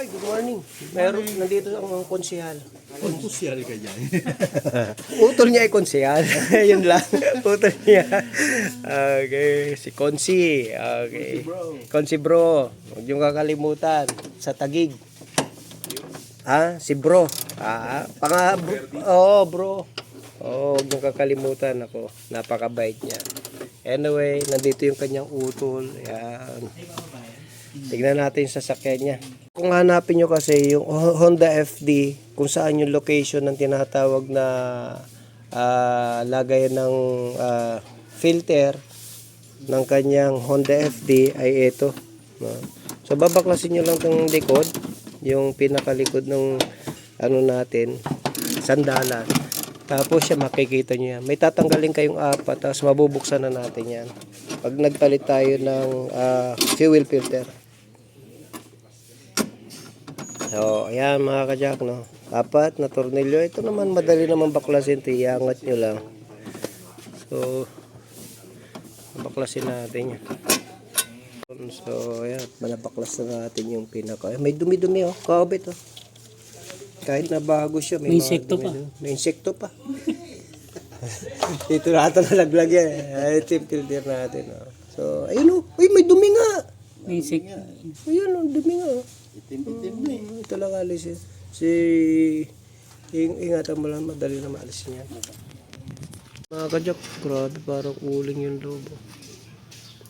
Ay, good morning. Meron, nandito ang konsehal. Konsehal ka dyan. Utol niya ay konsehal. Yun lang. Utol niya. Okay, si Konsi. Okay. Konsi bro. Huwag niyong kakalimutan. Sa Tagig. Si bro. Bro. Huwag niyong kakalimutan ako. Napakabait niya. Anyway, nandito yung kanyang utol. Yan. Tignan natin sa sasakyan niya. Kung hanapin nyo kasi yung Honda FD, kung saan yung location ng tinatawag na lagayan ng filter ng kanyang Honda FD ay ito. So babaklasin nyo lang itong likod, yung pinakalikod ng natin, sandalan. Tapos siya makikita nyo yan. May tatanggalin kayong apat, tapos mabubuksan na natin yan. Pag nagpalit tayo ng fuel filter. So, ayan mga kajak, no? Apat na tornilyo. Ito naman, madali naman baklasin. Iangat nyo lang. So, baklasin natin yan. So, ayan. Manabaklas na natin yung pinaka. May dumi-dumi, oh. Kabit, oh. Kahit na bago siya. May insekto pa. May insekto pa. Ito natin nalaglag yan. Ito yung filter natin, oh. So, ayun, oh. Ay, may dumi nga. May insekto. Ayun, oh. Dumi nga, oh. Itim-itim na eh. Ito lang alis yun. Ingatan mo lang, madali na maalis niya. Mga kajak, grabe, parang uling yung lobo.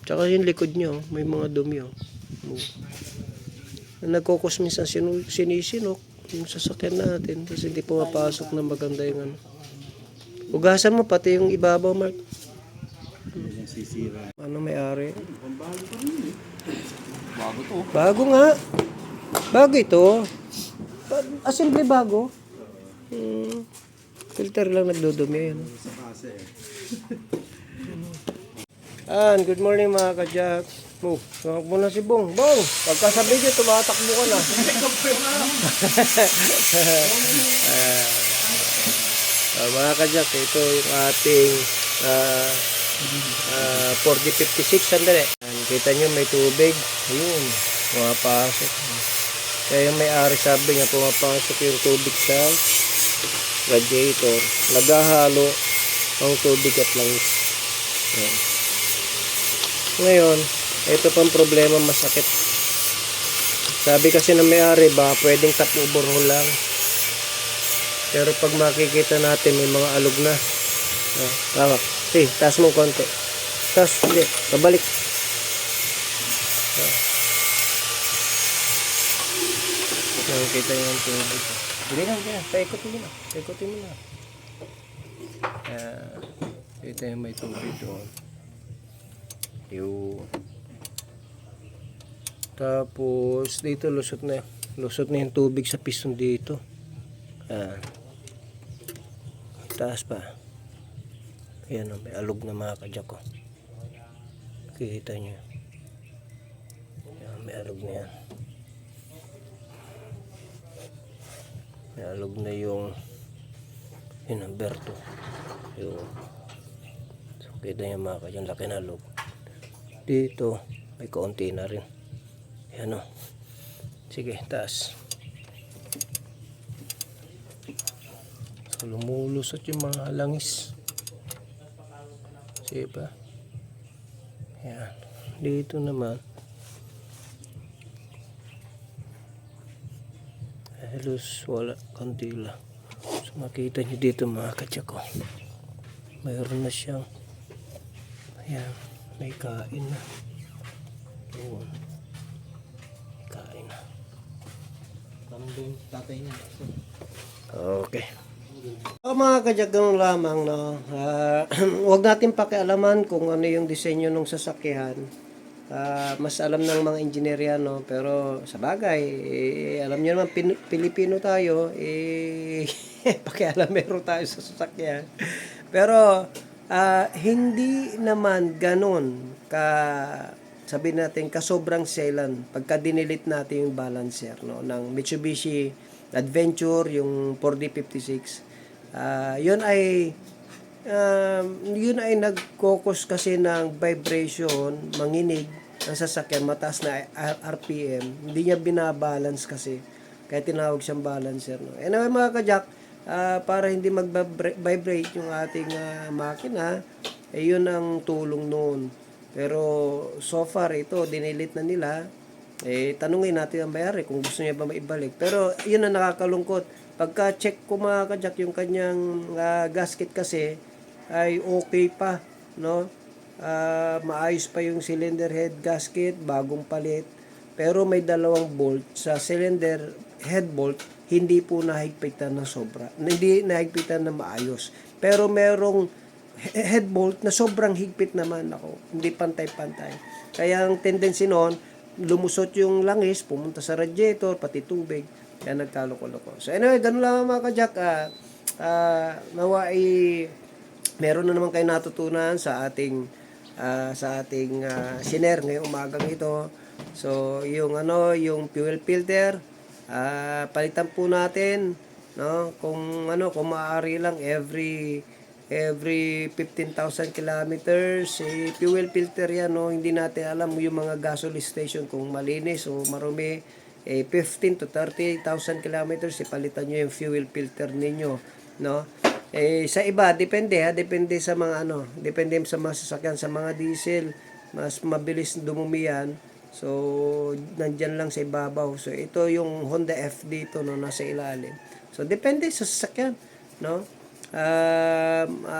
Tsaka yung likod niya, may mga dumi. Nagkukos minsan sinisinok yung sasakyan natin kasi hindi pumapasok na maganda yung ano. Ugasan mo pati yung ibabaw, Mark. Sisira. Ano may-ari? Bago pa rin eh. Bago to. Bago nga. Bago ito. Assembly bago. Filter lang nagdudumi. Yan. Sa kase eh. Good morning mga kajak. Tawag mo na si Bong. Bong, pagkasabi niyo, tumatakbo ka na. Mga kajak, ito yung ating 4056. Sandali. Kita nyo may tubig. Ayun, pumapasok. Kaya yung may-ari sabi nga pumapasok yung tubig sa radiator. Naghahalo ang tubig at langis. Ayan. Ngayon, ito pang problema, masakit. Sabi kasi ng may-ari ba, pwedeng tap overhaul lang. Pero pag makikita natin may mga alog na. Tama. Sige, taas mo konti. Taas, hindi. Pabalik. Nakikita nyo yung tubig. Hindi na. Paikutin mo na. Paikutin mo na. Ito yung may tubig doon. Yung tapos dito lusot na yung tubig sa piston dito. Taas pa. Ayan, may alog na mga kajak ko. Kita nyo. Ayan, may alog na yan. May alog na yung Berto. Yung so, kita nyo mga kajak, laki na alog. Dito may kaunti na rin. Ayan, o. Sige, taas. So, lumulusot yung mga langis. Sige pa. Ayan. Dito naman. Halos wala. Kunti lang. So, makita nyo dito mga katsak ko. Mayroon na siyang. Ayan. May kain na. Doon. May kain na. Parang tatay niya. Okay. Mga kajak, ganun lamang, no? Huwag natin pakialaman kung ano yung disenyo ng sasakyan. Mas alam ng mga engineer yan, no? Pero sa bagay, alam nyo naman, Pilipino tayo, pakialamero tayo sa sasakyan. Pero hindi naman ganun sabihin natin kasobrang selan pagka dinilit natin yung balancer, no, ng Mitsubishi Adventure, yung 4D56. Yun ay nag-cause kasi ng vibration, manginig ng sasakyan, mataas na RPM, hindi niya binabalance kasi. Kaya tinawag siyang balancer. No? Anyway mga ka-jack, para hindi mag-vibrate yung ating makina, yun ang tulong noon. Pero so far ito, dinilit na nila. Tanungin natin ang bayari kung gusto niya ba maibalik. Pero yun ang nakakalungkot. Pagka-check ko mga ka-jack, yung kanyang gasket kasi ay okay pa. No? Maayos pa yung cylinder head gasket, bagong palit. Pero may dalawang bolt sa cylinder head bolt, hindi po nahigpitan na sobra. Hindi nahigpitan na maayos. Pero merong head bolt na sobrang higpit naman ako. Hindi pantay-pantay. Kaya ang tendency noon, lumusot yung langis, pumunta sa radiator, pati tubig. Kaya nagkaloko-loko. So anyway, ganun lang mga ka-jack. Nawa meron na naman kayo natutunan sa ating shiner ngayong umagang ito. So yung fuel filter, palitan po natin, no, kung maaari lang every 15,000 kilometers, fuel filter yan, no. Hindi natin alam yung mga gasoline station kung malinis o marumi. 15 to 30,000 kilometers, ipalitan nyo yung fuel filter ninyo, no. Sa iba, depende sa mga depende sa mga sasakyan. Sa mga diesel, mas mabilis dumumi yan. So, nandyan lang sa ibabaw. So, ito yung Honda F dito, no, nasa ilalim. So, depende sa sasakyan, no.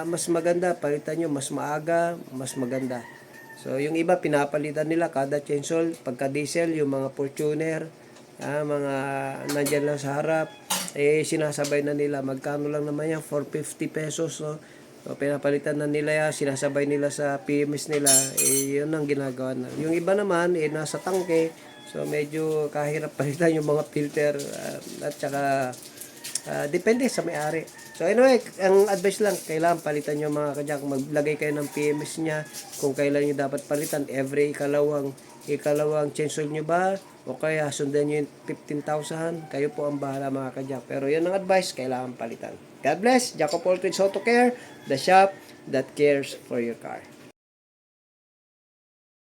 Mas maganda, palitan nyo, mas maaga, mas maganda. So, yung iba, pinapalitan nila kada chainsaw, pagka diesel, yung mga Fortuner, mga nandyan lang sa harap, sinasabay na nila. Magkano lang naman yan? 450 pesos, no? So, pinapalitan na nila yan, sinasabay nila sa PMS nila, yun ang ginagawa na. Yung iba naman, nasa tangke, so medyo kahirap palitan yung mga filter, at saka, depende sa may-ari. So anyway, ang advice lang, kailangan palitan nyo mga ka-jack, maglagay kayo ng PMS niya, kung kailan nyo dapat palitan, every ikalawang chainsaw nyo ba, o kaya sundan nyo yung 15,000, kayo po ang bahala mga ka-jack. Pero yun ang advice, kailangan palitan. God bless, Jack of all trades auto care, the shop that cares for your car.